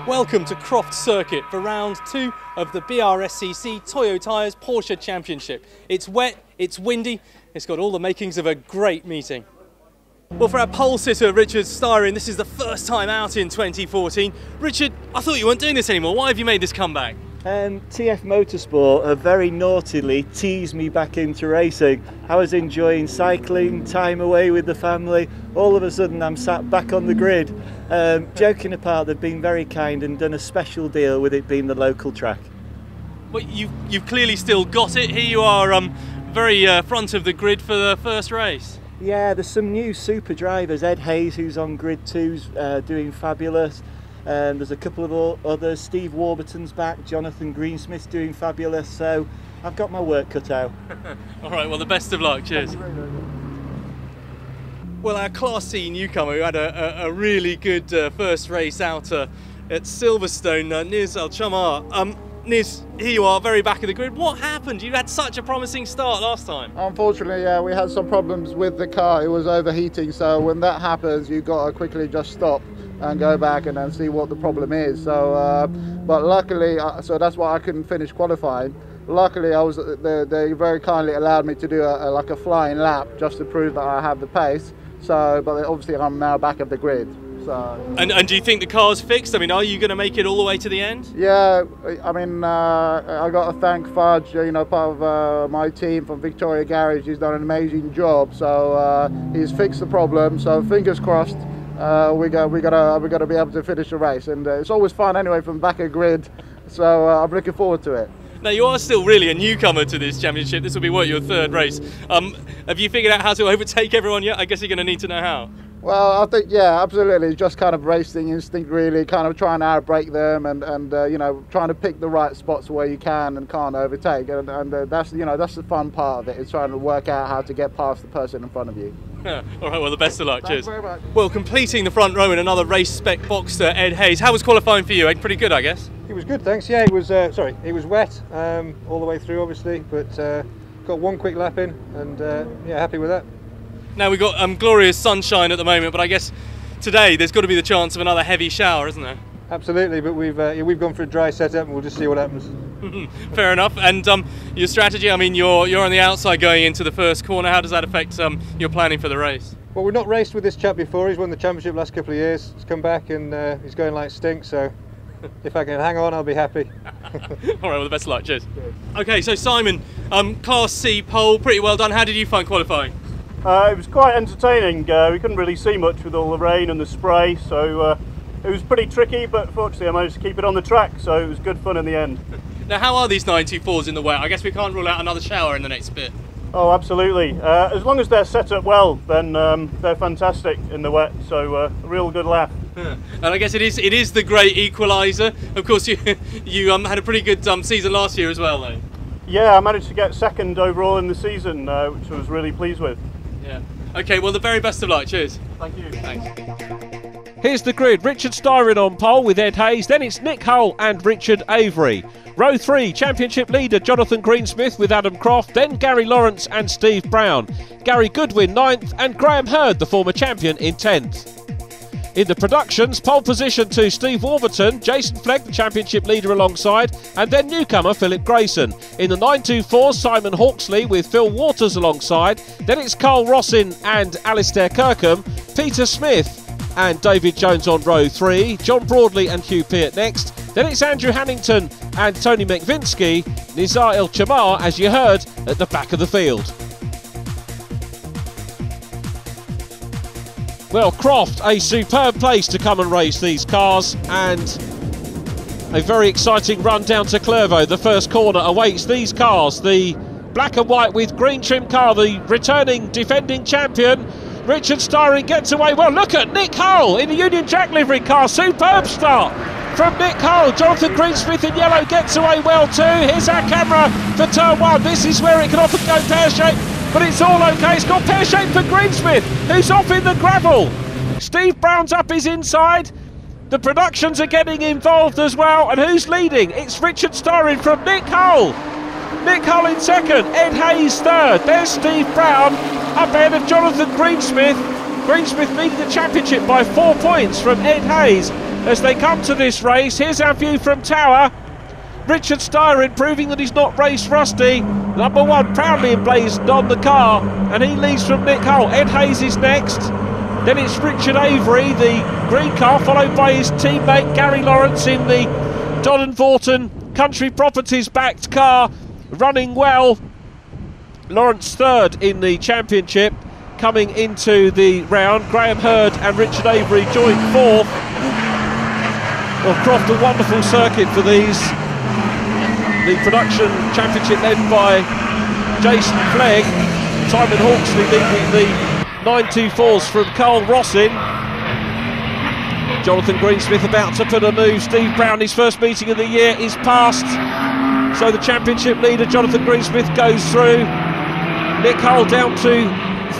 Welcome to Croft Circuit for round 2 of the BRSCC Toyo Tyres Porsche Championship. It's wet, it's windy, it's got all the makings of a great meeting. Well, for our pole sitter Richard Styron, this is the first time out in 2014. Richard, I thought you weren't doing this anymore. Why have you made this comeback? TF Motorsport have very naughtily teased me back into racing. I was enjoying cycling, time away with the family. All of a sudden I'm sat back on the grid. Joking apart, they've been very kind and done a special deal with it being the local track. Well, you've clearly still got it. Here you are, very front of the grid for the first race. Yeah, there's some new super drivers. Ed Hayes, who's on grid 2's doing fabulous. There's a couple of others. Steve Warburton's back, Jonathan Greensmith's doing fabulous, so I've got my work cut out. All right, well, the best of luck. Cheers. Well, our Class C newcomer who had a really good first race out at Silverstone, Niz Al-Chamar. Niz, here you are, very back of the grid. What happened? You had such a promising start last time. Unfortunately, yeah, we had some problems with the car. It was overheating, so when that happens, you've got to quickly just stop and go back and then see what the problem is. So, but luckily, so that's why I couldn't finish qualifying. Luckily, they very kindly allowed me to do like a flying lap just to prove that I have the pace. So, but obviously I'm now back at the grid. So. And do you think the car's fixed? I mean, are you going to make it all the way to the end? Yeah, I mean, I got to thank Fudge, you know, part of my team from Victoria Garage. He's done an amazing job. So he's fixed the problem. So fingers crossed. We gotta be able to finish the race, and it's always fun anyway from back of grid. So I'm looking forward to it. Now, you are still really a newcomer to this championship. This will be, what, your third race. Have you figured out how to overtake everyone yet? I guess you're going to need to know how. Well, I think, yeah, absolutely. Just kind of racing instinct, really, kind of trying to outbrake them and you know, trying to pick the right spots where you can and can't overtake. And that's, you know, that's the fun part of it, is trying to work out how to get past the person in front of you. All right, well, the best of luck. Thanks Cheers. very much. Well, completing the front row in another race spec Boxster, Ed Hayes. How was qualifying for you, Ed? Pretty good, I guess. It was good, thanks. Yeah, it was. Sorry, it was wet all the way through, obviously, but got one quick lap in, and yeah, happy with that. Now we've got glorious sunshine at the moment, but I guess today there's got to be the chance of another heavy shower, isn't there? Absolutely, but we've gone for a dry setup, and we'll just see what happens. Fair enough. And your strategy, I mean, you're on the outside going into the first corner. How does that affect your planning for the race? Well, we've not raced with this chap before. He's won the championship last couple of years. He's come back and he's going like stink, so if I can hang on, I'll be happy. All right, well, the best of luck. Cheers. Okay, so Simon, Class C pole, pretty well done. How did you find qualifying? It was quite entertaining. We couldn't really see much with all the rain and the spray, so it was pretty tricky, but fortunately I managed to keep it on the track, so it was good fun in the end. Now, how are these 924s in the wet? I guess we can't rule out another shower in the next bit. Oh, absolutely. As long as they're set up well, then they're fantastic in the wet, so a real good laugh. And I guess it is the great equaliser. Of course, you had a pretty good season last year as well, though. Yeah, I managed to get second overall in the season, which I was really pleased with. Yeah. Okay, well, the very best of luck. Cheers. Thank you. Thanks. Here's the grid. Richard Styron on pole with Ed Hayes. Then it's Nick Hull and Richard Avery. Row 3, championship leader Jonathan Greensmith with Adam Croft. Then Gary Lawrence and Steve Brown. Gary Goodwin 9th and Graham Hurd, the former champion, in 10th. In the productions, pole position to Steve Warburton, Jason Flegg, the championship leader alongside, and then newcomer Philip Grayson. In the 924, Simon Hawksley with Phil Waters alongside. Then it's Carl Rossin and Alistair Kirkham, Peter Smith and David Jones on row 3, John Broadley and Hugh Peart next. Then it's Andrew Hannington and Tony McVinsky, Nizar El Chamar, as you heard, at the back of the field. Well, Croft, a superb place to come and race these cars, and a very exciting run down to Clervaux. The first corner awaits these cars. The black and white with green trim car, the returning defending champion. Richard Styron gets away. Well, look at Nick Hull in the Union Jack livery car. Superb start. from Nick Hull. Jonathan Greensmith in yellow gets away well too. Here's our camera for turn 1. This is where it can often go pear-shaped, but it's all okay. It's got pear-shaped for Greensmith, who's off in the gravel. Steve Brown's up his inside. The productions are getting involved as well. And who's leading? It's Richard Styron from Nick Hull. Nick Hull in second, Ed Hayes third. There's Steve Brown up ahead of Jonathan Greensmith. Greensmith leading the championship by 4 points from Ed Hayes as they come to this race. Here's our view from Tower. Richard Styron proving that he's not race rusty. Number 1 proudly emblazoned on the car, and he leads from Nick Hull. Ed Hayes is next. Then it's Richard Avery, the green car, followed by his teammate Gary Lawrence in the Dodden Vorton Country Properties backed car, running well. Lawrence third in the championship. Coming into the round, Graham Hurd and Richard Avery joint fourth. Well, Croft, a wonderful circuit for these. The production championship led by Jason Flegg. Simon Hawksley leading the 924s from Carl Rossin. Jonathan Greensmith about to put a move. Steve Brown, his first meeting of the year, is past. So the championship leader, Jonathan Greensmith, goes through. Nick Hull down to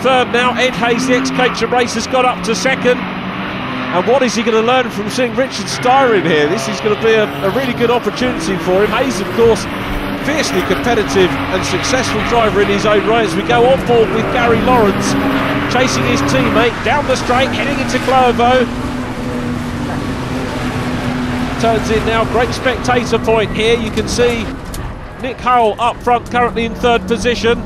third now. Ed Hayes, the ex-Caterham racer, got up to second. And what is he going to learn from seeing Richard Styron here? This is going to be a really good opportunity for him. Hayes, of course, fiercely competitive and successful driver in his own right. As we go on board with Gary Lawrence, chasing his teammate down the straight, heading into Clervaux. Turns in now, great spectator point here. You can see Nick Hull up front, currently in third position.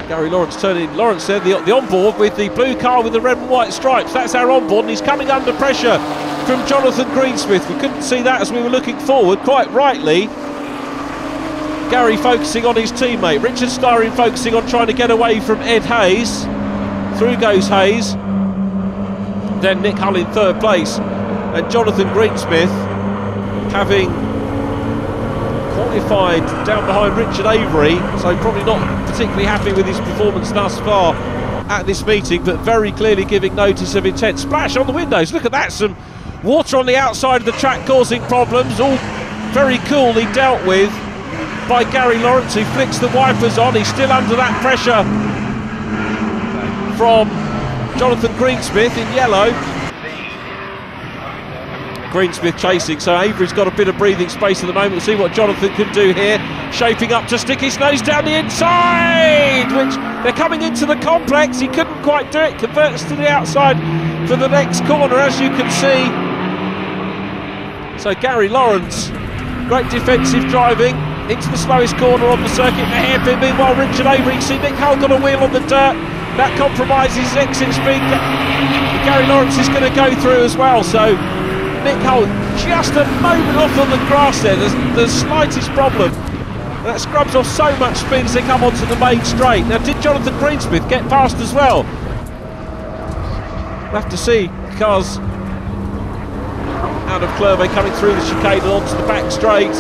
Gary Lawrence turning, Lawrence there, the onboard with the blue car with the red and white stripes. That's our onboard, and he's coming under pressure from Jonathan Greensmith. We couldn't see that as we were looking forward, quite rightly. Gary focusing on his teammate. Richard Styron focusing on trying to get away from Ed Hayes. Through goes Hayes. Then Nick Hull in third place. And Jonathan Greensmith, having qualified down behind Richard Avery, so probably not particularly happy with his performance thus far at this meeting, but very clearly giving notice of intent. Splash on the windows, look at that, some water on the outside of the track causing problems, all very coolly dealt with by Gary Lawrence, who flicks the wipers on. He's still under that pressure from Jonathan Greensmith in yellow. Greensmith chasing, so Avery's got a bit of breathing space at the moment. We'll see what Jonathan can do here. Shaping up to stick his nose down the inside, which they're coming into the complex. He couldn't quite do it, converts to the outside for the next corner, as you can see. So Gary Lawrence, great defensive driving into the slowest corner on the circuit, the hairpin. Meanwhile, Richard Avery, you see Nick Hull got a wheel on the dirt. That compromises exit speed. Gary Lawrence is going to go through as well, so Nick Hull just a moment off on the grass there. There's the slightest problem. That scrubs off so much speed as they come onto the main straight. Now, did Jonathan Greensmith get past as well? We'll have to see. Cars out of Clervaux coming through the chicane and onto the back straight.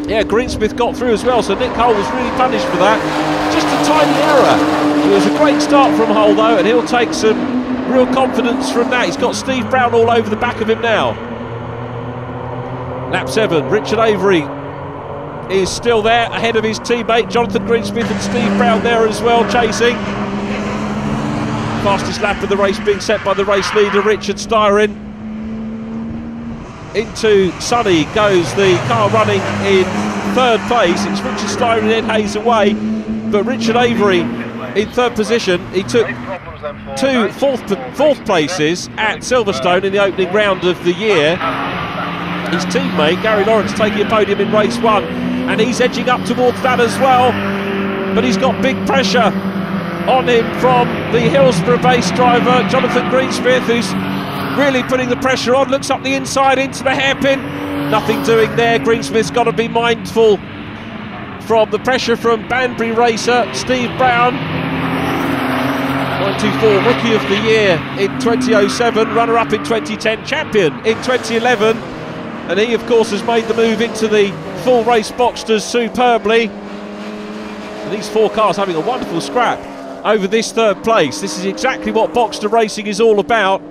Yeah, Greensmith got through as well, so Nick Hull was really punished for that. Just a tiny error. It was a great start from Hull though, and he'll take some real confidence from that. He's got Steve Brown all over the back of him now. Lap 7, Richard Avery is still there ahead of his teammate Jonathan Greensmith, and Steve Brown there as well chasing. Fastest lap of the race being set by the race leader Richard Styron. Into Sunny goes the car running in third place. It's Richard Styron and Ed Hayes away, but Richard Avery in third position. He took two fourth places at Silverstone in the opening round of the year. His teammate Gary Lawrence taking a podium in race 1, and he's edging up towards that as well, but he's got big pressure on him from the Hillsborough-based driver Jonathan Greensmith, who's really putting the pressure on. Looks up the inside into the hairpin, nothing doing there. Greensmith's got to be mindful from the pressure from Banbury racer Steve Brown. 924 Rookie of the Year in 2007, runner-up in 2010, champion in 2011, and he of course has made the move into the full race Boxsters superbly. And these four cars having a wonderful scrap over this third place. This is exactly what Boxster racing is all about.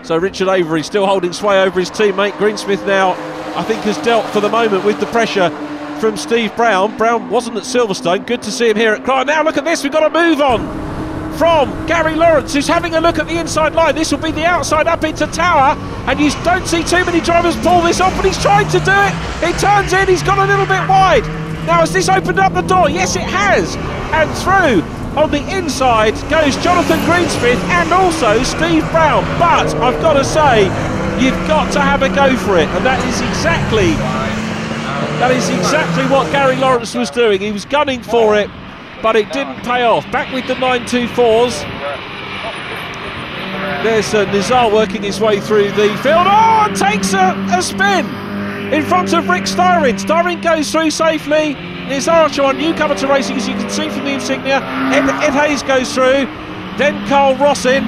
So Richard Avery still holding sway over his teammate. Greensmith now, I think, has dealt for the moment with the pressure from Steve Brown. Brown wasn't at Silverstone. Good to see him here at Croft. Now look at this, we've got a move on from Gary Lawrence, who's having a look at the inside line. This will be the outside up into Tower, and you don't see too many drivers pull this off, but he's trying to do it. He turns in, he's gone a little bit wide. Now has this opened up the door? Yes, it has. And through on the inside goes Jonathan Greensmith and also Steve Brown. But I've got to say, you've got to have a go for it, and that is exactly what Gary Lawrence was doing. He was gunning for it, but it didn't pay off. Back with the 924s. There's Nizar working his way through the field. Oh, and takes a spin in front of Rick Styrin. Styrin goes through safely. Nizar Archer, newcomer to racing, as you can see from the insignia. Ed Hayes goes through. Then Carl Rossin.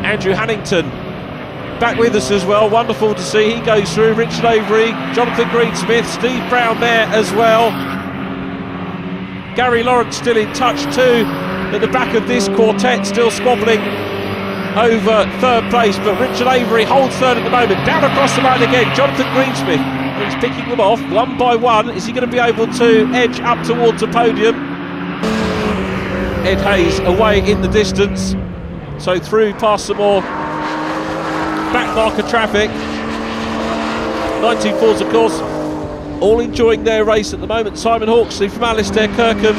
Andrew Hannington back with us as well. Wonderful to see. He goes through. Richard Avery, Jonathan Greensmith, Steve Brown there as well. Gary Lawrence still in touch too at the back of this quartet, still squabbling over third place, but Richard Avery holds third at the moment. Down across the line again, Jonathan Greensmith. He's picking them off one by one. Is he going to be able to edge up towards the podium? Ed Hayes away in the distance, so through past some more back marker traffic. 19.4s, of course, all enjoying their race at the moment. Simon Hawksley from Alistair Kirkham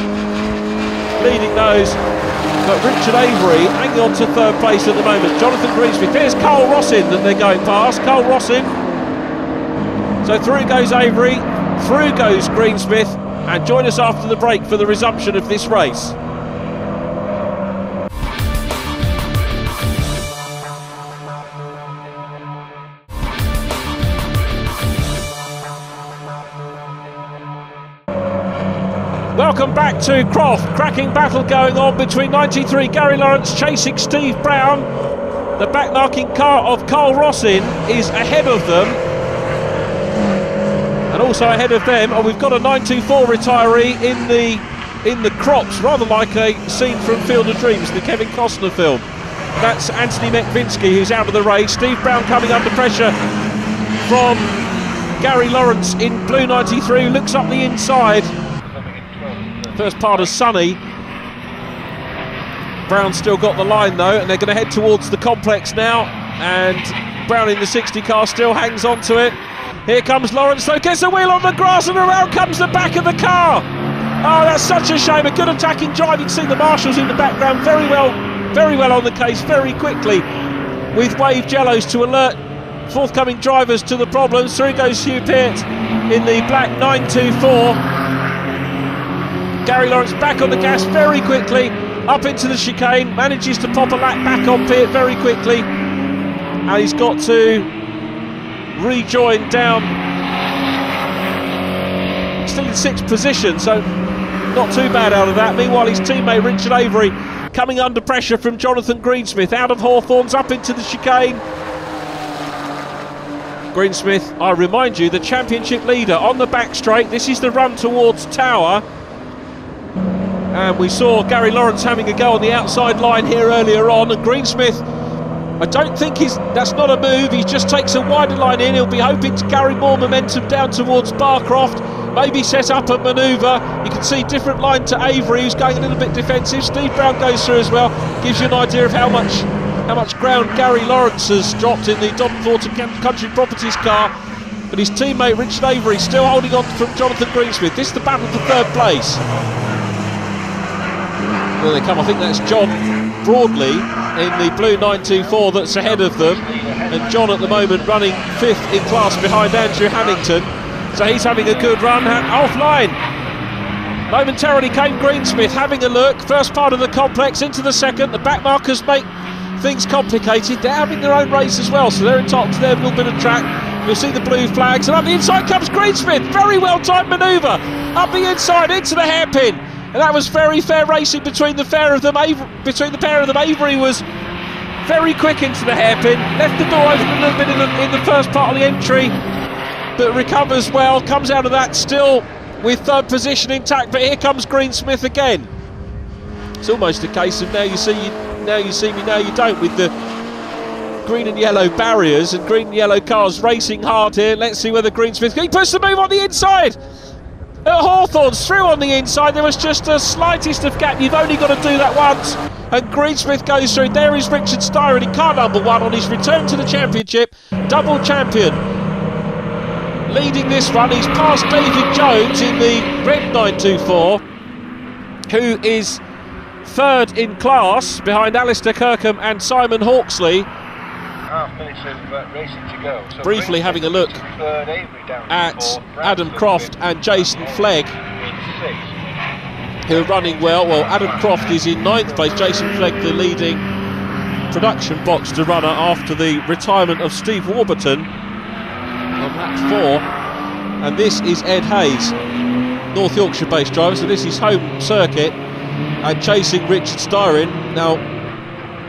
leading those, but Richard Avery hanging on to third place at the moment. Jonathan Greensmith, there's Carl Rossin that they're going past. Carl Rossin. So through goes Avery, through goes Greensmith, and join us after the break for the resumption of this race. Welcome back to Croft. Cracking battle going on between 93 Gary Lawrence chasing Steve Brown. The backmarking car of Carl Rossin is ahead of them. And also ahead of them, we've got a 924 retiree in the crops, rather like a scene from Field of Dreams, the Kevin Costner film. That's Anthony Mekvinsky, who's out of the race. Steve Brown coming under pressure from Gary Lawrence in blue 93, looks up the inside. First part of Sunny. Brown still got the line though, and they're going to head towards the complex now, and Brown in the 60 car still hangs on to it. Here comes Lawrence though, gets a wheel on the grass, and around comes the back of the car. Oh, that's such a shame. A good attacking drive. You can see the marshals in the background very well on the case, very quickly, with wave jellos to alert forthcoming drivers to the problems. Through goes Hugh Peart in the black 924. Gary Lawrence back on the gas very quickly, up into the chicane, manages to pop a lap back on Peart very quickly, and he's got to rejoin down, still in 6th position, so not too bad out of that. Meanwhile, his teammate Richard Avery coming under pressure from Jonathan Greensmith, out of Hawthorns, up into the chicane. Greensmith, I remind you, the championship leader on the back straight. This is the run towards Tower. And we saw Gary Lawrence having a go on the outside line here earlier on, and Greensmith, I don't think that's not a move. He just takes a wider line in. He'll be hoping to carry more momentum down towards Barcroft, maybe set up a manoeuvre. You can see different line to Avery, who's going a little bit defensive. Steve Brown goes through as well. Gives you an idea of how much ground Gary Lawrence has dropped in the Don Thornton Country Properties car. But his teammate Richard Avery still holding on from Jonathan Greensmith. This is the battle for third place. There they come. I think that's John Broadley in the blue 924 that's ahead of them, and John at the moment running 5th in class behind Andrew Hannington, so he's having a good run. Offline momentarily came Greensmith, having a look. First part of the complex into the second. The back markers make things complicated. They're having their own race as well, so they're entitled to their little bit of track. You'll see the blue flags, and up the inside comes Greensmith. Very well timed manoeuvre up the inside into the hairpin. And that was very fair racing between the pair of them. Avery was very quick into the hairpin, left the door open a little bit in the first part of the entry, but recovers well, comes out of that still with third position intact. But here comes Greensmith again. It's almost a case of now you see now you see me, now you don't, with the green and yellow barriers and green and yellow cars racing hard here. Let's see whether Greensmith, he puts the move on the inside. Hawthorne's through on the inside. There was just the slightest of gap. You've only got to do that once. And Greensmith goes through. There is Richard Styron in car number 1 on his return to the championship. Double champion. Leading this one. He's passed David Jones in the red 924, who is third in class behind Alistair Kirkham and Simon Hawksley. Half minutes of racing to go. So briefly having a look at Adam Croft and Jason Flegg, who are running well. Well, Adam Croft is in 9th place, Jason Flegg the leading production Boxster runner after the retirement of Steve Warburton on lap 4. And this is Ed Hayes, North Yorkshire based driver, so this is home circuit, and chasing Richard Styron. Now,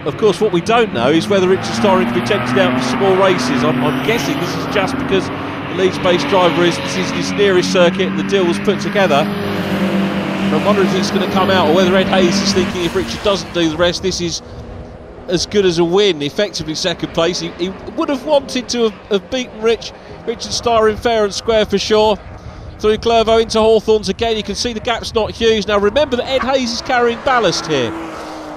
of course, what we don't know is whether Richard Styron can be tempted out for some more races. I'm guessing this is just because the Leeds-based driver this is his nearest circuit and the deal was put together. I'm wondering if he's going to come out, or whether Ed Hayes is thinking if Richard doesn't do the rest, this is as good as a win, effectively second place. He would have wanted to have beaten Richard Styron fair and square for sure. Through Clervaux into Hawthorne's again. You can see the gap's not huge. Now remember that Ed Hayes is carrying ballast here,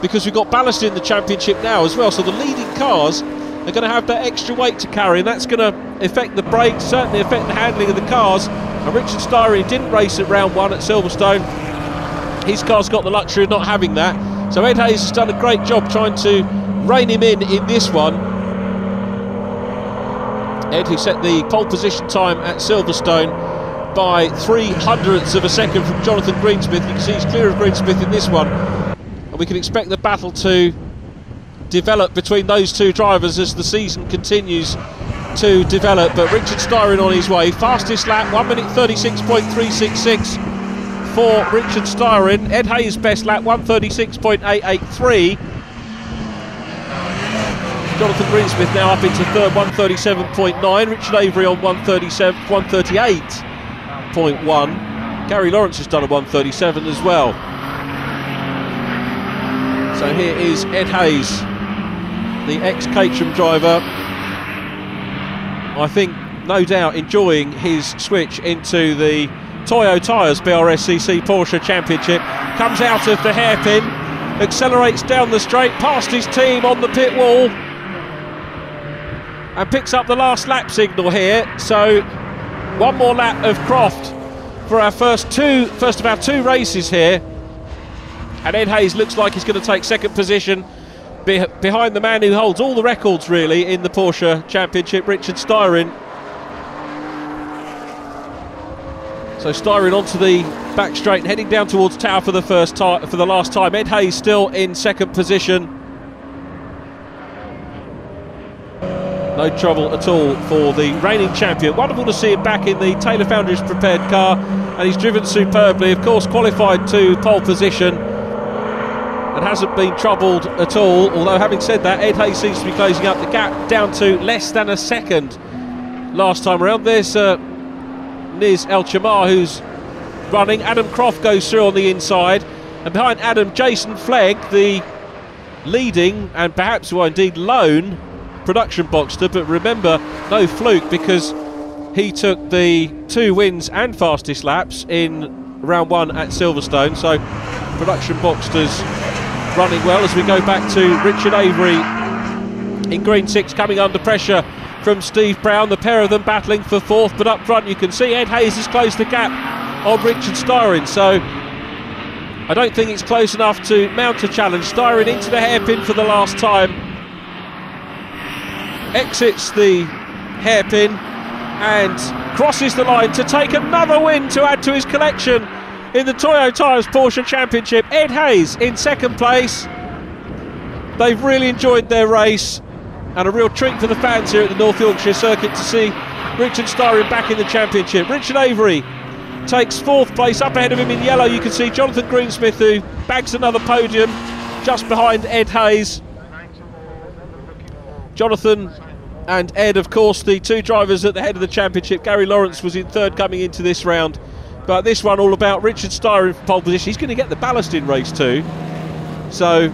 because we've got ballast in the championship now as well, so the leading cars are going to have that extra weight to carry, and that's going to affect the brakes, certainly affect the handling of the cars. And Richard Styron didn't race at round 1 at Silverstone. His car's got the luxury of not having that, so Ed Hayes has done a great job trying to rein him in this one. Ed, who set the pole position time at Silverstone by 0.03 of a second from Jonathan Greensmith. You can see he's clear of Greensmith in this one. We can expect the battle to develop between those two drivers as the season continues to develop. But Richard Styron on his way. Fastest lap, 1 minute 36.366 for Richard Styron. Ed Hayes' best lap, 1:36.883. Jonathan Greensmith now up into third, 1:37.9. Richard Avery on 1:38.1. Gary Lawrence has done a 1:37 as well. So here is Ed Hayes, the ex-Caterham driver. I think, no doubt, enjoying his switch into the Toyo tyres BRSCC Porsche Championship. Comes out of the hairpin, accelerates down the straight, past his team on the pit wall, and picks up the last lap signal here. So one more lap of Croft for our first of our 2 races here. And Ed Hayes looks like he's going to take second position behind the man who holds all the records really in the Porsche Championship, Richard Styron. So Styron onto the back straight and heading down towards Tower for the last time. Ed Hayes still in second position. No trouble at all for the reigning champion. Wonderful to see him back in the Taylor Foundries prepared car, and he's driven superbly. Of course, qualified to pole position and hasn't been troubled at all. Although, having said that, Ed Hayes seems to be closing up the gap down to less than a second last time around. There's Niz El Chamar who's running. Adam Croft goes through on the inside, and behind Adam, Jason Flegg, the leading and perhaps, well, indeed lone production Boxster. But remember, no fluke, because he took the 2 wins and fastest laps in round 1 at Silverstone. So production Boxsters running well as we go back to Richard Avery in green 6, coming under pressure from Steve Brown. The pair of them battling for 4th, but up front you can see Ed Hayes has closed the gap on Richard Styron. So I don't think it's close enough to mount a challenge. Styron into the hairpin for the last time, exits the hairpin and crosses the line to take another win to add to his collection in the Toyo Tyres Porsche Championship. Ed Hayes in second place. They've really enjoyed their race, and a real treat for the fans here at the North Yorkshire circuit to see Richard Styron back in the championship. Richard Avery takes 4th place. Up ahead of him in yellow you can see Jonathan Greensmith, who bags another podium just behind Ed Hayes. Jonathan and Ed, of course, the 2 drivers at the head of the championship. Gary Lawrence was in 3rd coming into this round. But this one all about Richard Styron for pole position. He's going to get the ballast in race 2. So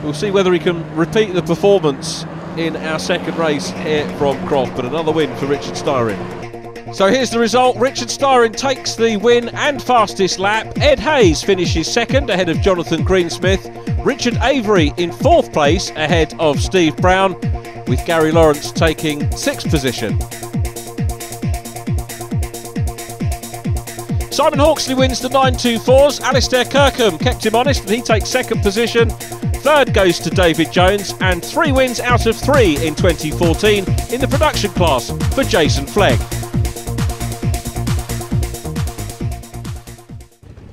We'll see whether he can repeat the performance in our second race here from Croft, but another win for Richard Styron. So here's the result. Richard Styron takes the win and fastest lap. Ed Hayes finishes second ahead of Jonathan Greensmith. Richard Avery in fourth place ahead of Steve Brown, with Gary Lawrence taking sixth position. Simon Hawksley wins the 924s. Alistair Kirkham kept him honest and he takes second position. Third goes to David Jones, and 3 wins out of 3 in 2014 in the production class for Jason Flegg.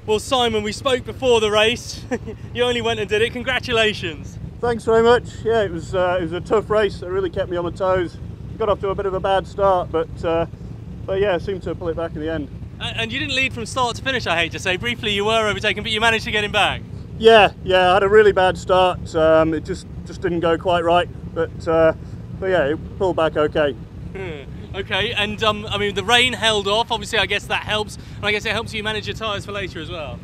Well, Simon, we spoke before the race. You only went and did it. Congratulations. Thanks very much. Yeah, it was a tough race. It really kept me on my toes. Got off to a bit of a bad start, but yeah, seemed to pull it back in the end. And you didn't lead from start to finish, I hate to say. Briefly, you were overtaken, but you managed to get him back. Yeah, I had a really bad start. It just didn't go quite right, but yeah, it pulled back okay. Okay, and I mean, the rain held off. Obviously, I guess that helps, and I guess it helps you manage your tyres for later as well.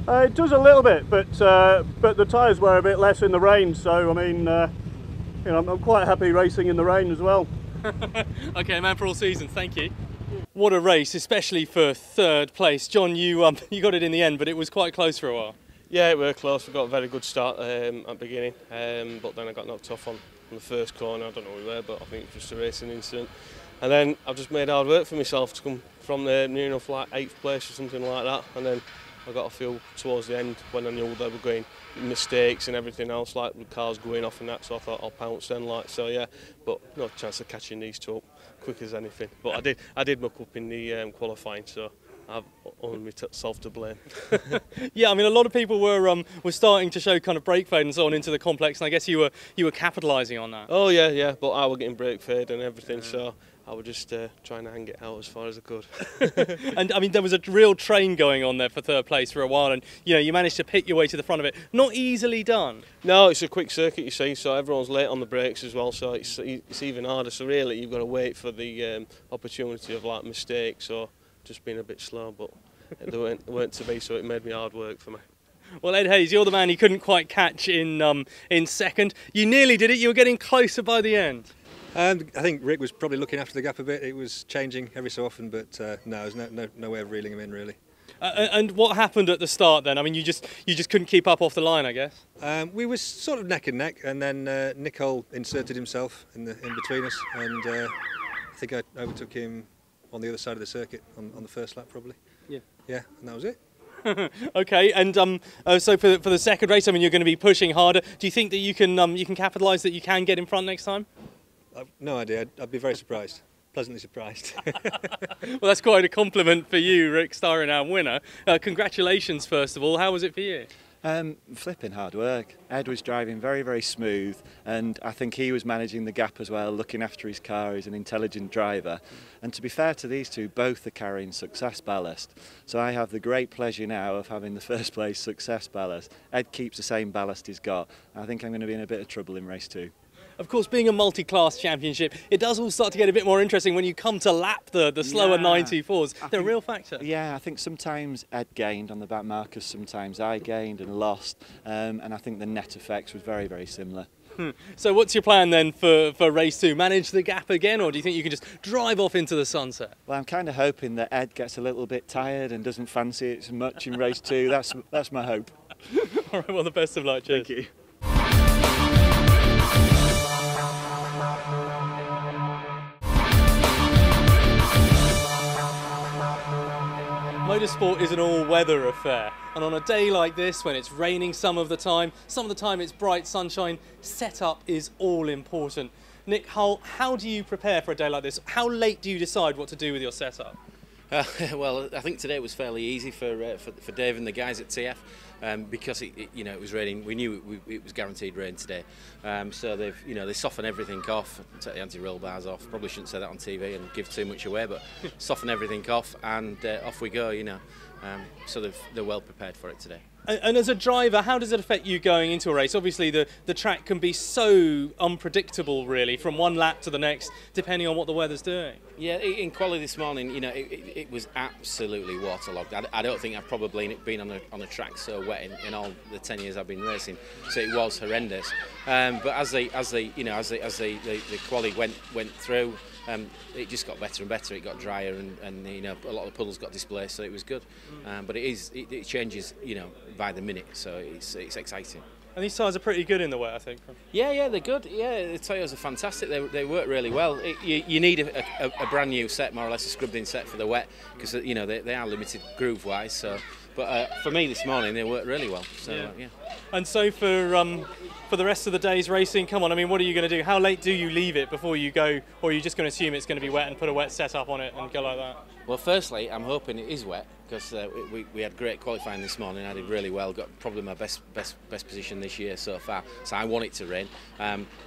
It does a little bit, but the tyres were a bit less in the rain, so I mean, you know, I'm quite happy racing in the rain as well. Okay, man for all seasons. Thank you. What a race, especially for third place. John, you got it in the end, but it was quite close for a while. Yeah, it were close. We got a very good start at the beginning, but then I got knocked off on the first corner. I don't know where, but I think it was just a racing incident. And then I've just made hard work for myself to come from there near enough like 8th place or something like that. And then I got a feel towards the end when I knew they were going mistakes and everything else, like the cars going off and that. So I thought I'll pounce then, like so. Yeah, but no chance of catching these two up quick as anything. But I did muck up in the qualifying, so I've only myself to blame. Yeah, I mean, a lot of people were starting to show kind of brake fade and so on into the complex, and I guess you were capitalising on that. Oh yeah, but I was getting brake fade and everything, so I was just trying to hang it out as far as I could. And I mean, there was a real train going on there for third place for a while, and you know, you managed to pick your way to the front of it. Not easily done. No, it's a quick circuit, you see, so everyone's late on the brakes as well, so it's even harder. So really, you've got to wait for the opportunity of like mistakes or just being a bit slow, but they weren't to be, so it made me hard work for me. Well, Ed Hayes, you're the man you couldn't quite catch in second. You nearly did it. You were getting closer by the end. I think Rick was probably looking after the gap a bit. It was changing every so often, but no, there's no way of reeling him in really. And what happened at the start then? I mean, you just couldn't keep up off the line, I guess. We were sort of neck and neck, and then Nick Hull inserted himself in between us, and I think I overtook him on the other side of the circuit on the first lap probably. Yeah, and that was it. Okay, and so for the second race, I mean, you're going to be pushing harder. Do you think that you can capitalise, that you can get in front next time? I've no idea. I'd be very surprised. Pleasantly surprised. Well, that's quite a compliment for you, Rick Styron, our winner. Congratulations, first of all. How was it for you? Flipping hard work. Ed was driving very, very smooth, and I think he was managing the gap as well, looking after his car. He's an intelligent driver. And to be fair to these two, both are carrying success ballast. So I have the great pleasure now of having the first place success ballast. Ed keeps the same ballast he's got. I think I'm going to be in a bit of trouble in race 2. Of course, being a multi-class championship, it does all start to get a bit more interesting when you come to lap the slower 924s. They're a real factor. Yeah, I think sometimes Ed gained on the back markers, sometimes I gained and lost, and I think the net effects was very, very similar. So what's your plan then for race 2? Manage the gap again, or do you think you can just drive off into the sunset? Well, I'm kind of hoping that Ed gets a little bit tired and doesn't fancy it so much in race 2. That's my hope. All right, well, the best of luck. Cheers. Thank you. Motorsport is an all-weather affair, and on a day like this, when it's raining some of the time it's bright sunshine, setup is all important. Nick Hull, how do you prepare for a day like this? How late do you decide what to do with your setup? Well, I think today was fairly easy for Dave and the guys at TF because it was raining. We knew it was guaranteed rain today, so they soften everything off, take the anti-roll bars off. Probably shouldn't say that on TV and give too much away, but soften everything off and off we go. So they're well prepared for it today. And as a driver, how does it affect you going into a race? Obviously, the track can be so unpredictable, really, from one lap to the next, depending on what the weather's doing. Yeah, in quality this morning, you know, it was absolutely waterlogged. I don't think I've probably been on a track so wet in all the 10 years I've been racing. So it was horrendous. But as the quali went through, it just got better and better. It got drier, and you know, a lot of the puddles got displaced, so it was good. But it changes, you know, by the minute, so it's exciting. And these tyres are pretty good in the wet, I think. Yeah, they're good. Yeah, the Toyos are fantastic. They work really well. You need a brand new set, more or less a scrubbed-in set for the wet, because you know they are limited groove-wise. So, but for me this morning, they worked really well. So yeah. And so for the rest of the day's racing, come on, I mean, what are you going to do? How late do you leave it before you go, or are you just going to assume it's going to be wet and put a wet setup on it and go like that? Well, firstly, I'm hoping it is wet, because we had great qualifying this morning. I did really well, got probably my best position this year so far. So I want it to rain.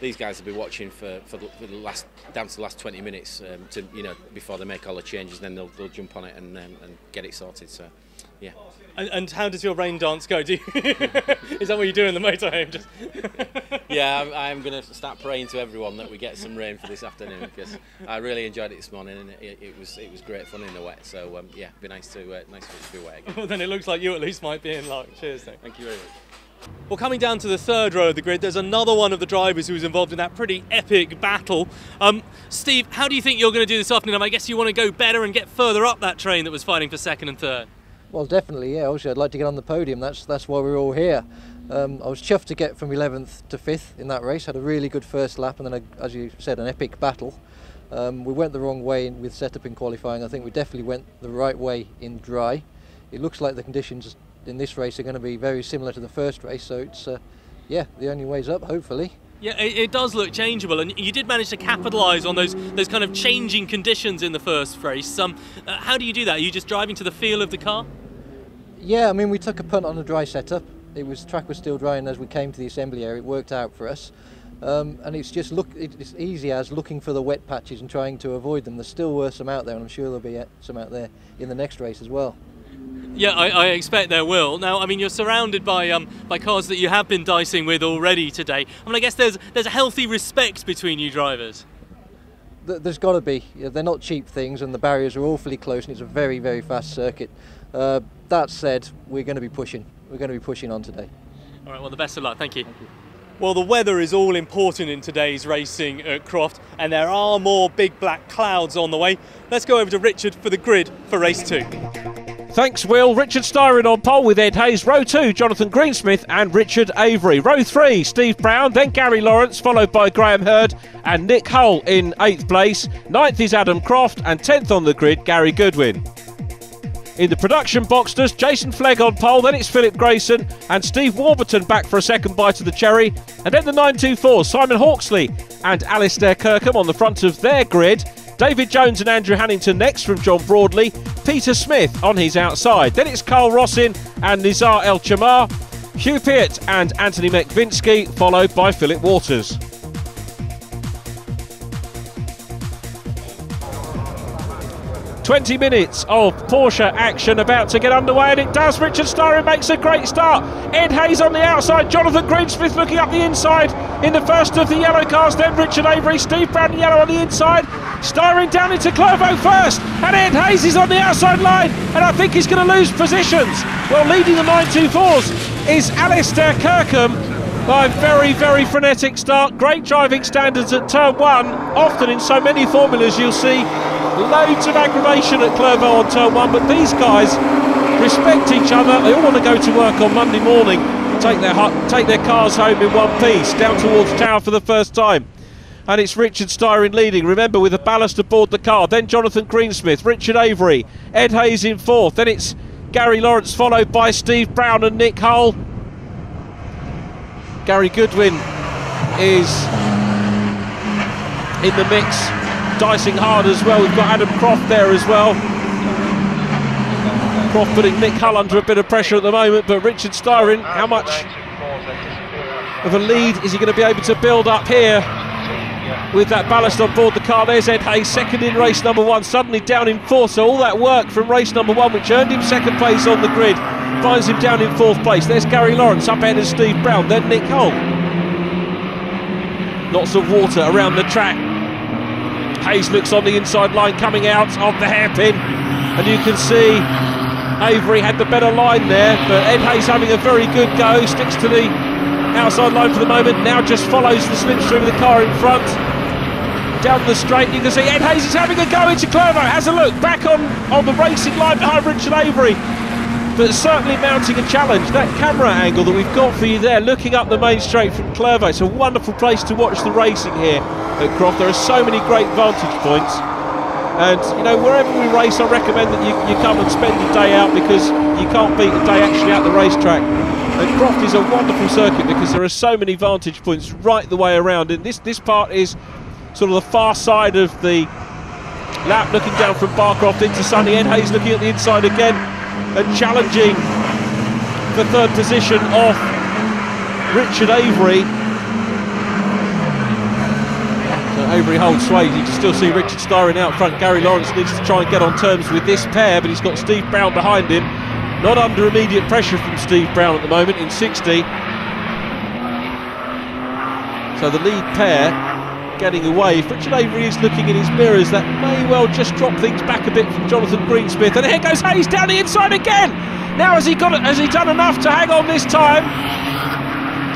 These guys will be watching for the last, down to the last 20 minutes to, you know, before they make all the changes. And then they'll jump on it and get it sorted. So yeah. And how does your rain dance go? Is that what you do in the motorhome? Just yeah, I'm going to start praying to everyone that we get some rain for this afternoon, because I really enjoyed it this morning, and it was great fun in the wet. So yeah, it'd be nice for it to be wet again. Well, then it looks like you at least might be in luck. Cheers, then. Thank you very much. Well, coming down to the third row of the grid, there's another one of the drivers who was involved in that pretty epic battle. Steve, how do you think you're going to do this afternoon? I guess you want to go better and get further up that train that was fighting for second and third. Well, definitely, yeah. Obviously, I'd like to get on the podium. That's why we're all here. I was chuffed to get from 11th to 5th in that race. Had a really good first lap, and then, as you said, an epic battle. We went the wrong way with setup in qualifying. I think we definitely went the right way in dry. It looks like the conditions in this race are going to be very similar to the first race, so it's yeah, the only way's up, hopefully. Yeah, it does look changeable, and you did manage to capitalise on those kind of changing conditions in the first race. How do you do that? Are you just driving to the feel of the car? Yeah, I mean, we took a punt on a dry setup. Track was still dry, and as we came to the assembly area, it worked out for us. And it's just it's easy as looking for the wet patches and trying to avoid them. There still were some out there, and I'm sure there'll be some out there in the next race as well. Yeah, I expect there will. Now, I mean, you're surrounded by cars that you have been dicing with already today. I mean, I guess there's a healthy respect between you drivers. There's got to be. They're not cheap things, and the barriers are awfully close, and it's a very, very fast circuit. That said, we're going to be pushing. We're going to be pushing on today. All right, well, the best of luck. Thank you. Well, the weather is all important in today's racing at Croft, and there are more big black clouds on the way. Let's go over to Richard for the grid for race 2. Thanks, Will. Richard Styron on pole with Ed Hayes. Row 2, Jonathan Greensmith and Richard Avery. Row 3, Steve Brown, then Gary Lawrence, followed by Graham Hurd and Nick Hull in 8th place. 9th is Adam Croft, and 10th on the grid, Gary Goodwin. In the production boxers, Jason Flegg on pole, then it's Philip Grayson and Steve Warburton back for a second bite of the cherry. And then the 924, Simon Hawksley and Alistair Kirkham on the front of their grid. David Jones and Andrew Hannington next from John Broadley. Peter Smith on his outside. Then it's Carl Rossin and Nizar El Chamar. Hugh Peart and Anthony Mekvinsky, followed by Philip Waters. "20 minutes of Porsche action about to get underway, and it does. Richard Styron makes a great start. Ed Hayes on the outside, Jonathan Greensmith looking up the inside in the first of the yellow cars, then Richard Avery, Steve Brown yellow on the inside. Styron down into Clervaux first, and Ed Hayes is on the outside line, and I think he's going to lose positions. Well, leading the 924s is Alistair Kirkham by a very, very frenetic start. Great driving standards at turn 1. Often in so many formulas you'll see loads of aggravation at Clervaux on turn 1, but these guys respect each other. They all want to go to work on Monday morning, take their cars home in one piece, down towards town for the first time. And it's Richard Styron leading, remember, with the ballast aboard the car. Then Jonathan Greensmith, Richard Avery, Ed Hayes in 4th. Then it's Gary Lawrence, followed by Steve Brown and Nick Hull. Gary Goodwin is in the mix, dicing hard as well. We've got Adam Croft there as well. Croft putting Nick Hull under a bit of pressure at the moment, but Richard Styron, how much of a lead is he going to be able to build up here? with that ballast on board the car. There's Ed Hayes, second in race number 1, suddenly down in 4th. So all that work from race number 1, which earned him second place on the grid, finds him down in 4th place. There's Gary Lawrence up ahead of Steve Brown, then Nick Hull. Lots of water around the track. Hayes looks on the inside line coming out of the hairpin, and you can see Avery had the better line there, but Ed Hayes having a very good go, sticks to the outside line for the moment, now just follows the slipstream of the car in front. Down the straight, you can see Ed Hayes is having a go into Clervo, has a look, back on the racing line behind Richard Avery, but certainly mounting a challenge. That camera angle that we've got for you there, looking up the main straight from Clervo, it's a wonderful place to watch the racing here at Croft. There are so many great vantage points, and you know, wherever we race, I recommend that you come and spend a day out, because you can't beat a day actually at the racetrack. And Croft is a wonderful circuit because there are so many vantage points right the way around, and this part is sort of the far side of the lap, looking down from Barcroft into Sunny. Ed Hayes looking at the inside again and challenging for 3rd position off Richard Avery. So Avery holds sway. You can still see Richard Styron out front. Gary Lawrence needs to try and get on terms with this pair, but he's got Steve Brown behind him. Not under immediate pressure from Steve Brown at the moment in 60. So the lead pair getting away. If Richard Avery is looking in his mirrors, that may well just drop things back a bit from Jonathan Greensmith. And here goes Hayes down the inside again. Now has he done enough to hang on this time?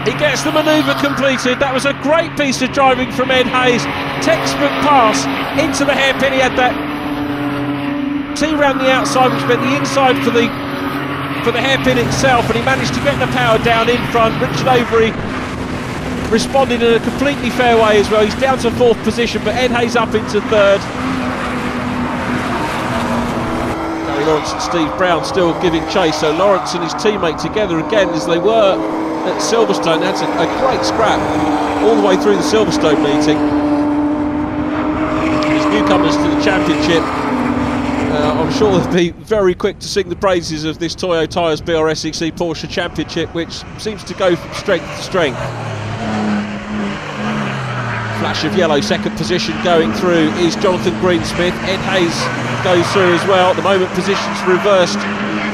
He gets the manoeuvre completed. That was a great piece of driving from Ed Hayes. Textbook pass into the hairpin. He had that T round the outside, which meant the inside for the hairpin itself, and he managed to get the power down in front. Richard Avery responded in a completely fair way as well. He's down to 4th position, but Ed Hayes up into 3rd. Gary Lawrence and Steve Brown still giving chase, so Lawrence and his teammate together again as they were at Silverstone. That's a great scrap all the way through the Silverstone meeting. As newcomers to the championship, I'm sure they'll be very quick to sing the praises of this Toyo Tyres BRSCC Porsche Championship, which seems to go from strength to strength. Flash of yellow, 2nd position going through is Jonathan Greensmith. Ed Hayes goes through as well. At the moment, positions reversed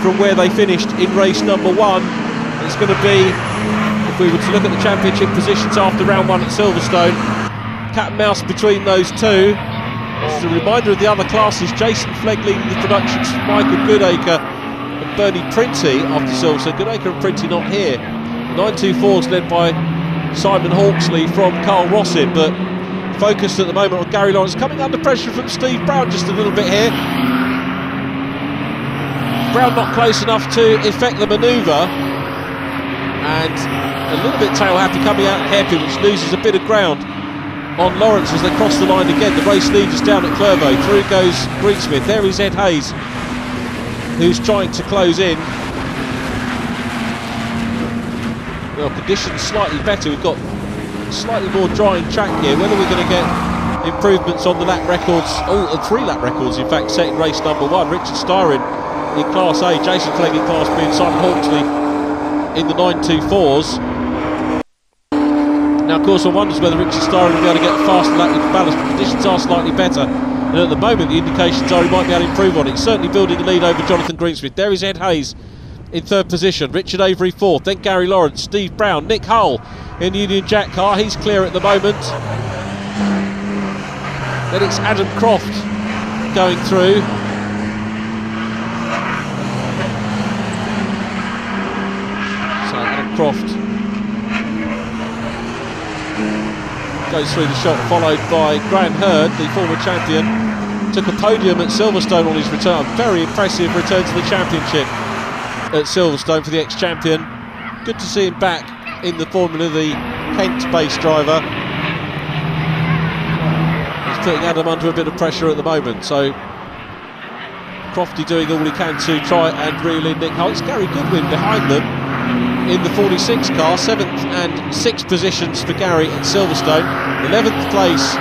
from where they finished in race number 1. It's going to be, if we were to look at the championship positions after round 1 at Silverstone, cat and mouse between those two. Just a reminder of the other classes: Jason Flegg leading the productions for Michael Goodacre and Bernie Printy after Silverstone. Goodacre and Printy not here. The 924's led by Simon Hawksley from Carl Rossin, but focused at the moment on Gary Lawrence, coming under pressure from Steve Brown just a little bit here. Brown not close enough to effect the manoeuvre, and a little bit tail happy coming out of hairpin, which loses a bit of ground on Lawrence as they cross the line again. The race leaders down at Clervo. Through goes Greensmith. There is Ed Hayes, who's trying to close in. Well, conditions slightly better. We've got slightly more drying track here. Whether we're going to get improvements on the lap records, 3 lap records in fact, set in race number 1. Richard Styron in Class A, Jason Flegg in Class B, and Simon Hawksley in the 924s. Now, of course, one wonders whether Richard Styron will be able to get a faster lap with the ballast, but conditions are slightly better. And at the moment, the indications are he might be able to improve on it. Certainly building a lead over Jonathan Greensmith. There is Ed Hayes in 3rd position. Richard Avery 4th. Then Gary Lawrence, Steve Brown, Nick Hull in the Union Jack car. He's clear at the moment. Then it's Adam Croft going through. So Adam Croft goes through the shot, followed by Graham Hurd, the former champion. Took a podium at Silverstone on his return. A very impressive return to the championship at Silverstone for the ex-champion. Good to see him back in the Formula, the Kent-based driver. He's putting Adam under a bit of pressure at the moment, so Crofty doing all he can to try and reel in Nick Hull. It's Gary Goodwin behind them in the 46 car. 7th and 6th positions for Gary at Silverstone. 11th place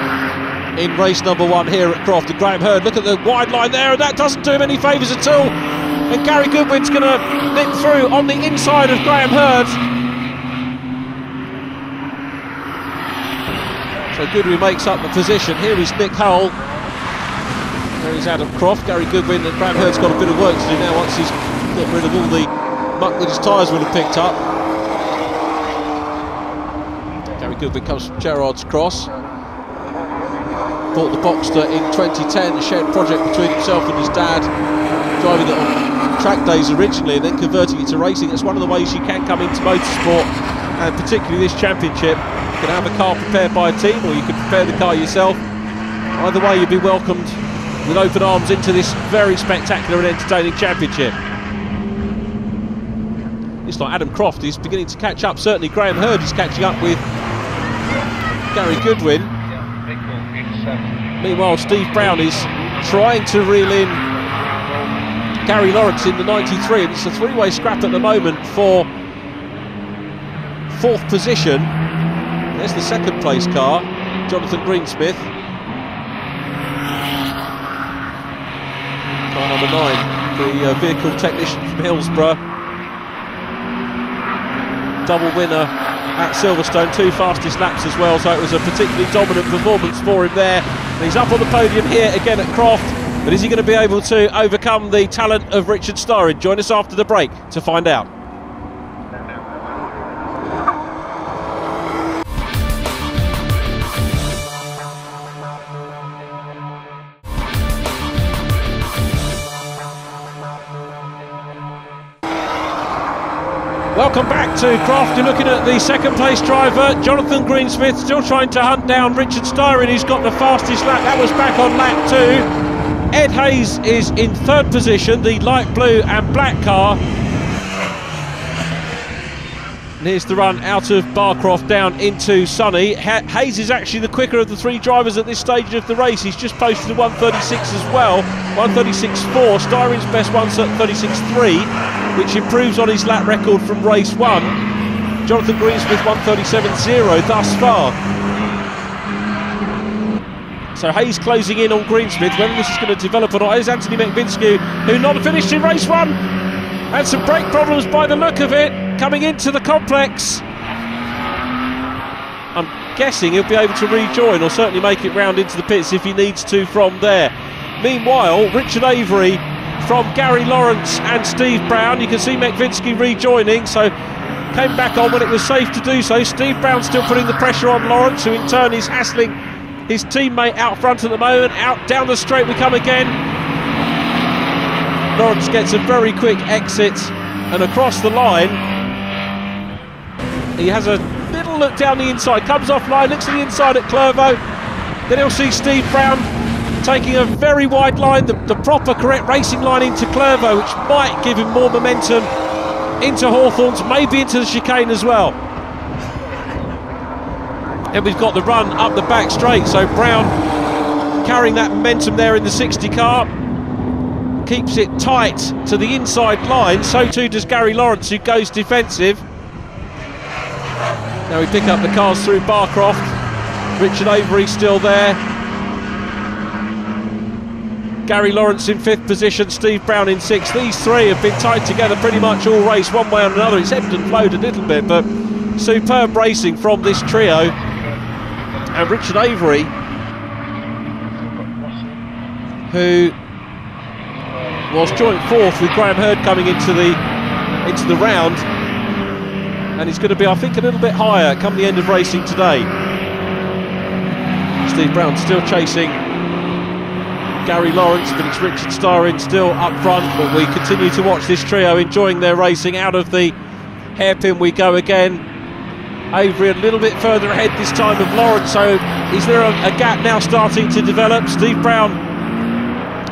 in race number 1 here at Croft. And Graham Hurd, look at the wide line there, and that doesn't do him any favours at all. And Gary Goodwin's going to nip through on the inside of Graham Hurd. So Goodwin makes up the position. Here is Nick Hull. There is Adam Croft. Gary Goodwin and Graham Hurd's got a bit of work to do now once he's got rid of all the muck that his tyres will have picked up. Gary Goodwin comes from Gerrard's Cross. Bought the Boxster in 2010, a shared project between himself and his dad, driving it on track days originally and then converting it to racing. It's one of the ways you can come into motorsport, and particularly this championship. You can have a car prepared by a team, or you can prepare the car yourself. Either way, you'll be welcomed with open arms into this very spectacular and entertaining championship. It's like Adam Croft is beginning to catch up. Certainly Graham Hurd is catching up with Gary Goodwin. Meanwhile, Steve Brown is trying to reel in Gary Lawrence in the 93, and it's a three-way scrap at the moment for 4th position. There's the 2nd place car, Jonathan Greensmith. Car number 9, the vehicle technician from Hillsborough. Double winner at Silverstone, 2 fastest laps as well, so it was a particularly dominant performance for him there. And he's up on the podium here again at Croft, but is he going to be able to overcome the talent of Richard Styron? Join us after the break to find out. Welcome back to Croft. You're looking at the 2nd place driver, Jonathan Greensmith, still trying to hunt down Richard Styron, who's got the fastest lap. That was back on lap 2. Ed Hayes is in 3rd position, the light blue and black car. And here's the run out of Barcroft down into Sunny. Hayes is actually the quicker of the 3 drivers at this stage of the race. He's just posted a 1:36 as well, 1:36.4. Styron's best 1:36.3, which improves on his lap record from race 1. Jonathan Greensmith 1:37.0 thus far. So Hayes closing in on Greensmith. Whether this is going to develop or not, here's Anthony McVinsky, who not finished in race 1. Had some brake problems by the look of it, coming into the complex. I'm guessing he'll be able to rejoin, or certainly make it round into the pits if he needs to from there. Meanwhile, Richard Avery from Gary Lawrence and Steve Brown. You can see McVinsky rejoining, so came back on when it was safe to do so. Steve Brown still putting the pressure on Lawrence, who in turn is hassling his teammate out front at the moment. Out down the straight we come again. Lawrence gets a very quick exit and across the line. He has a little look down the inside, comes offline, looks to the inside at Clervaux. Then he'll see Steve Brown taking a very wide line, the proper correct racing line into Clervaux, which might give him more momentum into Hawthorns, maybe into the chicane as well. And we've got the run up the back straight, so Brown carrying that momentum there in the 60 car, keeps it tight to the inside line. So too does Gary Lawrence, who goes defensive. Now we pick up the cars through Barcroft. Richard Avery still there. Gary Lawrence in 5th position, Steve Brown in 6th. These 3 have been tied together pretty much all race, one way or another. It's ebbed and flowed a little bit, but superb racing from this trio. And Richard Avery, who was joint 4th with Graham Hurd coming into the round, and he's going to be, I think, a little bit higher come the end of racing today. Steve Brown still chasing Gary Lawrence, but it's Richard Styron still up front. But we continue to watch this trio enjoying their racing. Out of the hairpin we go again. Avery a little bit further ahead this time of Lawrence, so is there a gap now starting to develop? Steve Brown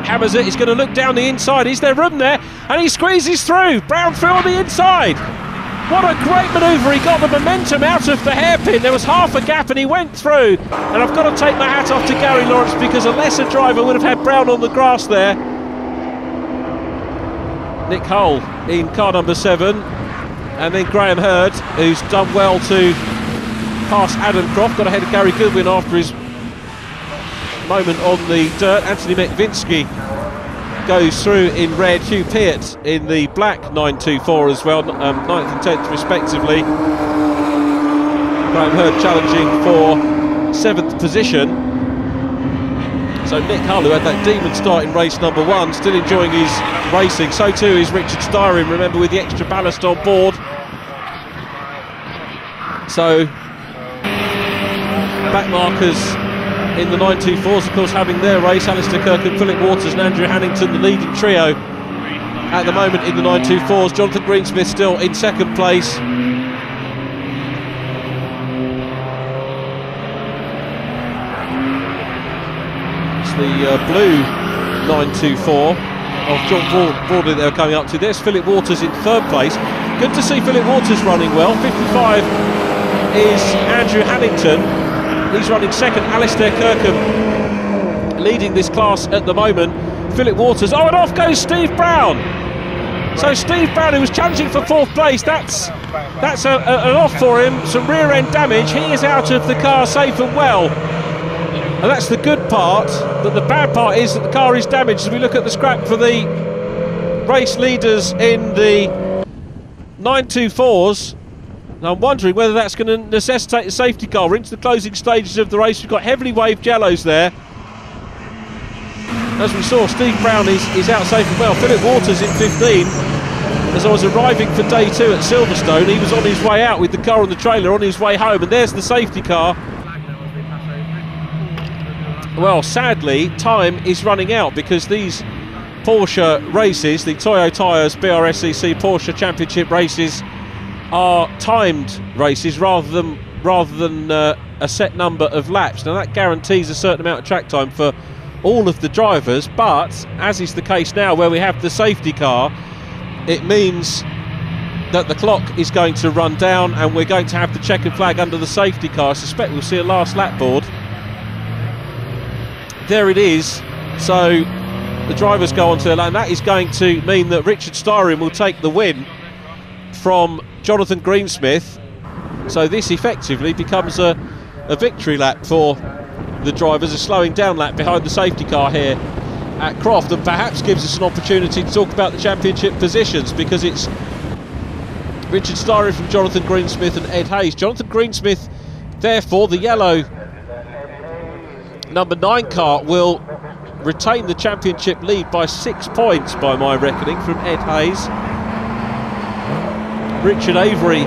hammers it, he's going to look down the inside, is there room there? And he squeezes through, Brown through on the inside. What a great manoeuvre, he got the momentum out of the hairpin, there was half a gap and he went through. And I've got to take my hat off to Gary Lawrence, because a lesser driver would have had Brown on the grass there. Nick Hull in car number 7, and then Graham Hurd, who's done well to pass Adam Croft, got ahead of Gary Goodwin after his moment on the dirt. Anthony McVinsky goes through in red, Hugh Peart in the black 924 as well, 9th and 10th respectively. Graham Hurd challenging for 7th position. So Nick Hull, who had that demon start in race number 1, still enjoying his racing. So too is Richard Styring, remember, with the extra ballast on board. So back markers in the 924s, of course, having their race. Alistair Kirkham, Philip Waters and Andrew Hannington, the leading trio at the moment in the 924s. Jonathan Greensmith still in 2nd place. It's the blue 924 of John Broadley they're coming up to. There's Philip Waters in 3rd place. Good to see Philip Waters running well. 55 is Andrew Hannington. He's running 2nd. Alistair Kirkham leading this class at the moment. Philip Waters. Oh, and off goes Steve Brown. So Steve Brown, who was challenging for 4th place, that's an off for him. Some rear end damage. He is out of the car safe and well. And that's the good part. But the bad part is that the car is damaged. As we look at the scrap for the race leaders in the 924s, and I'm wondering whether that's going to necessitate a safety car. We're into the closing stages of the race. We've got heavily waved yellows there. As we saw, Steve Brown is out safe and well. Philip Waters in 15. As I was arriving for day 2 at Silverstone, he was on his way out with the car and the trailer on his way home, and there's the safety car. Well, sadly, time is running out because these Porsche races, the Toyo Tyres BRSCC Porsche Championship races, are timed races rather than a set number of laps. Now that guarantees a certain amount of track time for all of the drivers, but as is the case now where we have the safety car, it means that the clock is going to run down and we're going to have the checkered flag under the safety car. I suspect we'll see a last lap board. There it is. So the drivers go onto their lane. That is going to mean that Richard Styring will take the win from Jonathan Greensmith. So this effectively becomes a victory lap for the drivers, a slowing down lap behind the safety car here at Croft, and perhaps gives us an opportunity to talk about the championship positions, because it's Richard Styring from Jonathan Greensmith and Ed Hayes. Jonathan Greensmith, therefore, the yellow number 9 car, will retain the championship lead by 6 points by my reckoning from Ed Hayes. Richard Avery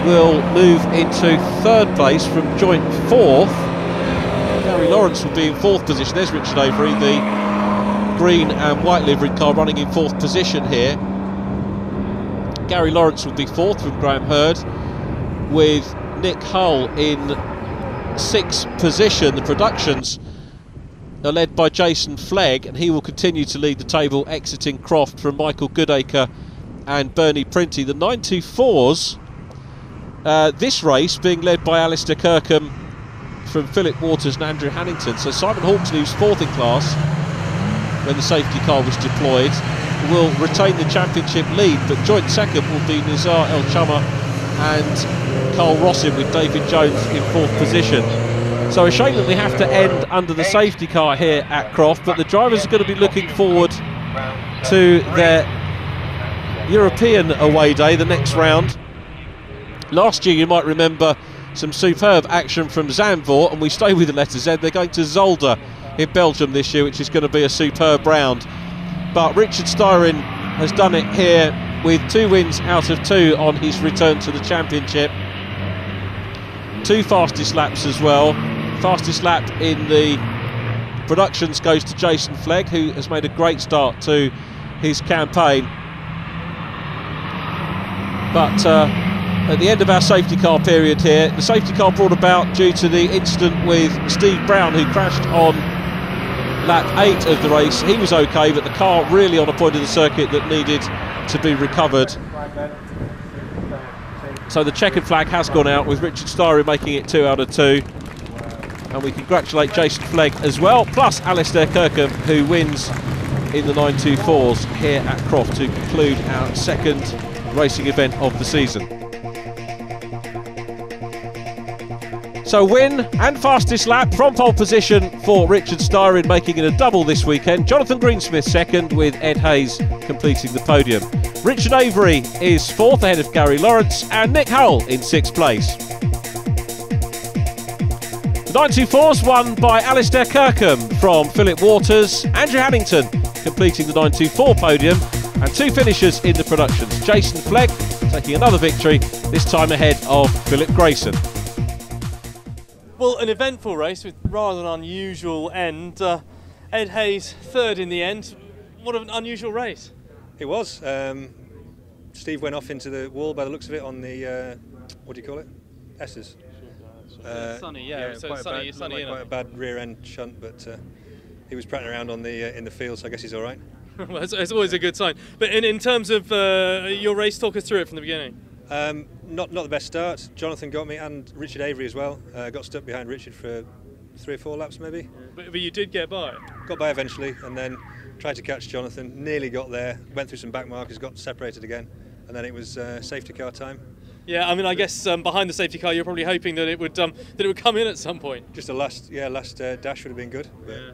will move into 3rd place from joint 4th. Gary Lawrence will be in 4th position. There's Richard Avery, the green and white liveried car, running in 4th position here. Gary Lawrence will be 4th from Graham Hurd, with Nick Hull in 6th position. The productions are led by Jason Flegg, and he will continue to lead the table, exiting Croft from Michael Goodacre and Bernie Printy. The 924s, this race being led by Alistair Kirkham from Philip Waters and Andrew Hannington. So Simon Hawksley, who's 4th in class when the safety car was deployed, will retain the championship lead, but joint 2nd will be Nizar El Chama and Carl Rossin, with David Jones in 4th position. So a shame that we have to end under the safety car here at Croft, but the drivers are going to be looking forward to their European away day, the next round. Last year, you might remember some superb action from Zandvoort, and we stay with the letter Z. They're going to Zolder in Belgium this year, which is going to be a superb round. But Richard Styring has done it here with 2 wins out of 2 on his return to the championship. 2 fastest laps as well. Fastest lap in the productions goes to Jason Flegg, who has made a great start to his campaign. But at the end of our safety car period here, the safety car brought about due to the incident with Steve Brown, who crashed on lap 8 of the race. He was okay, but the car really on a point of the circuit that needed to be recovered. So the checkered flag has gone out, with Richard Styring making it 2 out of 2. And we congratulate Jason Flegg as well, plus Alistair Kirkham, who wins in the 924s here at Croft to conclude our 2nd racing event of the season. So win and fastest lap from pole position for Richard Styring, making it a double this weekend. Jonathan Greensmith 2nd, with Ed Hayes completing the podium. Richard Avery is 4th ahead of Gary Lawrence, and Nick Hull in 6th place. The 924's won by Alistair Kirkham from Philip Waters. Andrew Hannington completing the 924 podium, and 2 finishers in the productions. Jason Flegg taking another victory, this time ahead of Philip Grayson. Well, an eventful race with rather an unusual end. Ed Hayes third in the end. What an unusual race. It was. Steve went off into the wall by the looks of it on the, what do you call it? S's. Sunny, yeah. So sunny, quite a bad rear end shunt, but he was prattling around on the in the field, so I guess he's all right. Well, it's always a good sign. But in terms of your race, talk us through it from the beginning. Not the best start. Jonathan got me, and Richard Avery as well. Got stuck behind Richard for 3 or 4 laps maybe. But you did get by. Got by eventually, and then tried to catch Jonathan. Nearly got there. Went through some back markers, got separated again, and then it was safety car time. Yeah, I mean, I guess behind the safety car, you're probably hoping that it would come in at some point. Just a last dash would have been good. But. Yeah.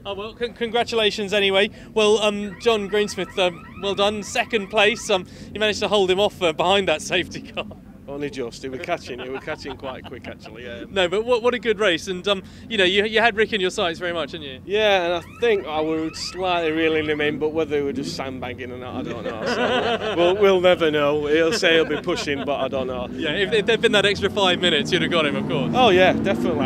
Oh well, congratulations anyway. Well, John Greensmith, well done, 2nd place. You managed to hold him off behind that safety car. Only just. It was catching quite quick actually. Yeah. No, but what a good race, and you know, you had Rick in your sights very much, didn't you? Yeah, and I think I was slightly reeling him in, but whether they were just sandbagging or not, I don't know. So we'll never know. He'll say he'll be pushing, but I don't know. Yeah, if there'd been that extra 5 minutes, you'd have got him, of course. Oh yeah, definitely.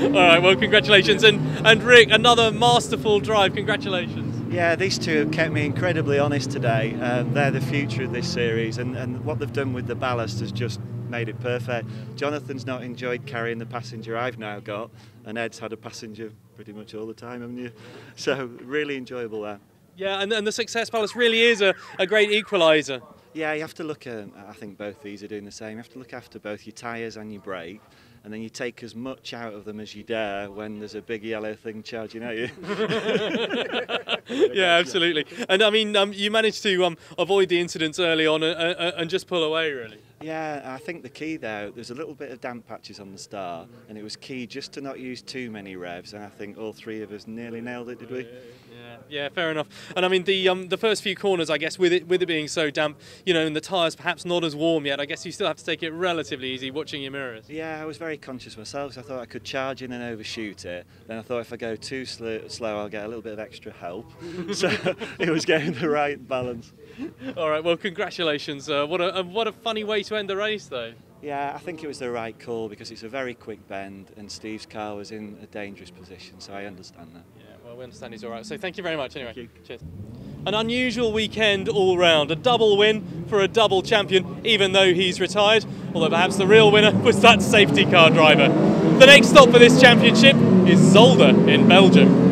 All right, well, congratulations, and Rick, another masterful drive. Congratulations. Yeah, these two have kept me incredibly honest today. They're the future of this series, and what they've done with the ballast has just made it perfect. Jonathan's not enjoyed carrying the passenger I've now got, and Ed's had a passenger pretty much all the time, haven't you? So really enjoyable there. Yeah, and the success ballast really is a great equaliser. Yeah, you have to look at, I think both these are doing the same, you have to look after both your tyres and your brake, and then you take as much out of them as you dare when there's a big yellow thing charging at you. Yeah, absolutely. And I mean, you managed to avoid the incidents early on and just pull away, really. Yeah, I think the key there's a little bit of damp patches on the start, and it was key just to not use too many revs, and I think all 3 of us nearly nailed it, did we? Yeah, fair enough. And I mean, the first few corners, I guess, with it being so damp, you know, and the tyres perhaps not as warm yet, I guess you still have to take it relatively easy, watching your mirrors. Yeah, I was very conscious myself, so I thought I could charge in and overshoot it. Then I thought if I go too slow, I'll get a little bit of extra help. So it was getting the right balance. All right, well, congratulations. What a funny way to end the race, though. Yeah, I think it was the right call because it's a very quick bend and Steve's car was in a dangerous position, so I understand that. Yeah, well, we understand he's all right. So thank you very much anyway. Thank you. Cheers. An unusual weekend all round. A double win for a double champion, even though he's retired. Although perhaps the real winner was that safety car driver. The next stop for this championship is Zolder in Belgium.